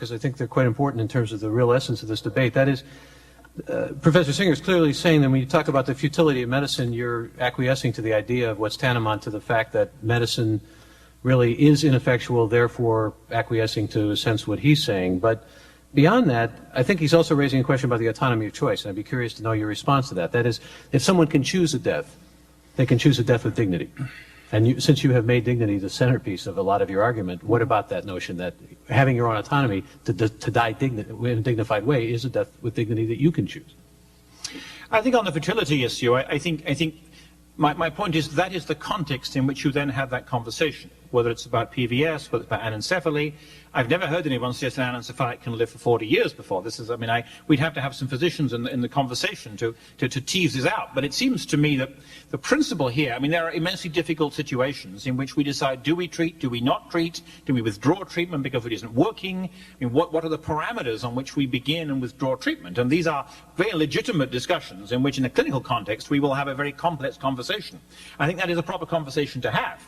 because I think they're quite important in terms of the real essence of this debate. That is, Professor Singer is clearly saying that when you talk about the futility of medicine, you're acquiescing to the idea of what's tantamount to the fact that medicine really is ineffectual, therefore acquiescing to, in a sense, what he's saying. But beyond that, I think he's also raising a question about the autonomy of choice, and I'd be curious to know your response to that. That is, if someone can choose a death, they can choose a death with dignity. And since you have made dignity the centerpiece of a lot of your argument, what about that notion that having your own autonomy to die in a dignified way is a death with dignity that you can choose? I think on the fertility issue, I think my point is that is the context in which you then have that conversation, whether it's about PVS, whether it's about anencephaly. I've never heard anyone suggest an anencephalic can live for 40 years before. This is, I mean, we'd have to have some physicians in the conversation to tease this out. But it seems to me that the principle here, I mean, there are immensely difficult situations in which we decide, do we treat, do we not treat, do we withdraw treatment because it isn't working? I mean, what are the parameters on which we begin and withdraw treatment? And these are very legitimate discussions in which, in a clinical context, we will have a very complex conversation. I think that is a proper conversation to have.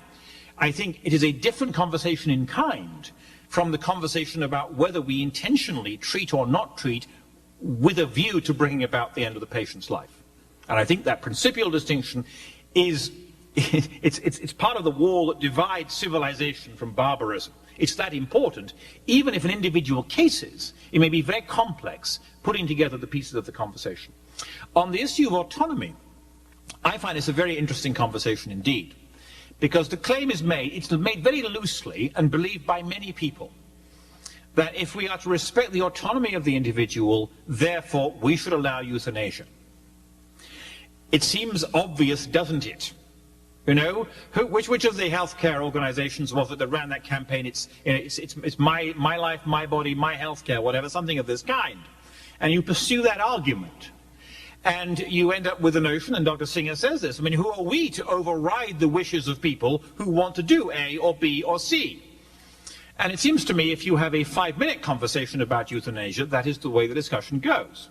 I think it is a different conversation in kind from the conversation about whether we intentionally treat or not treat with a view to bringing about the end of the patient's life. And I think that principial distinction is it's part of the wall that divides civilization from barbarism. It's that important. Even if in individual cases, it may be very complex putting together the pieces of the conversation. On the issue of autonomy, I find it's a very interesting conversation indeed. Because the claim is made, it's made very loosely and believed by many people, that if we are to respect the autonomy of the individual, therefore we should allow euthanasia. It seems obvious, doesn't it? You know, which of the healthcare organizations was it that ran that campaign? It's my life, my body, my healthcare, whatever, something of this kind. And you pursue that argument. And you end up with the notion, and Dr. Singer says this, I mean, who are we to override the wishes of people who want to do A or B or C? And it seems to me if you have a 5-minute conversation about euthanasia, that is the way the discussion goes.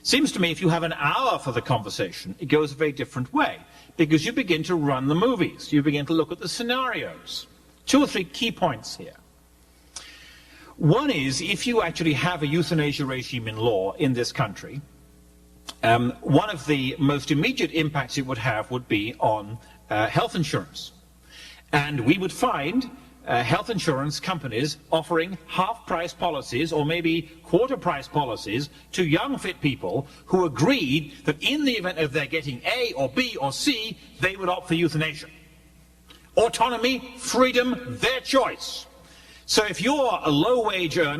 Seems to me if you have an hour for the conversation, it goes a very different way, because you begin to run the movies. You begin to look at the scenarios. 2 or 3 key points here. One is, if you actually have a euthanasia regime in law in this country, one of the most immediate impacts it would have would be on health insurance. And we would find health insurance companies offering half-price policies or maybe quarter-price policies to young fit people who agreed that in the event of their getting A or B or C, they would opt for euthanasia. Autonomy, freedom, their choice. So if you're a low-wage earner,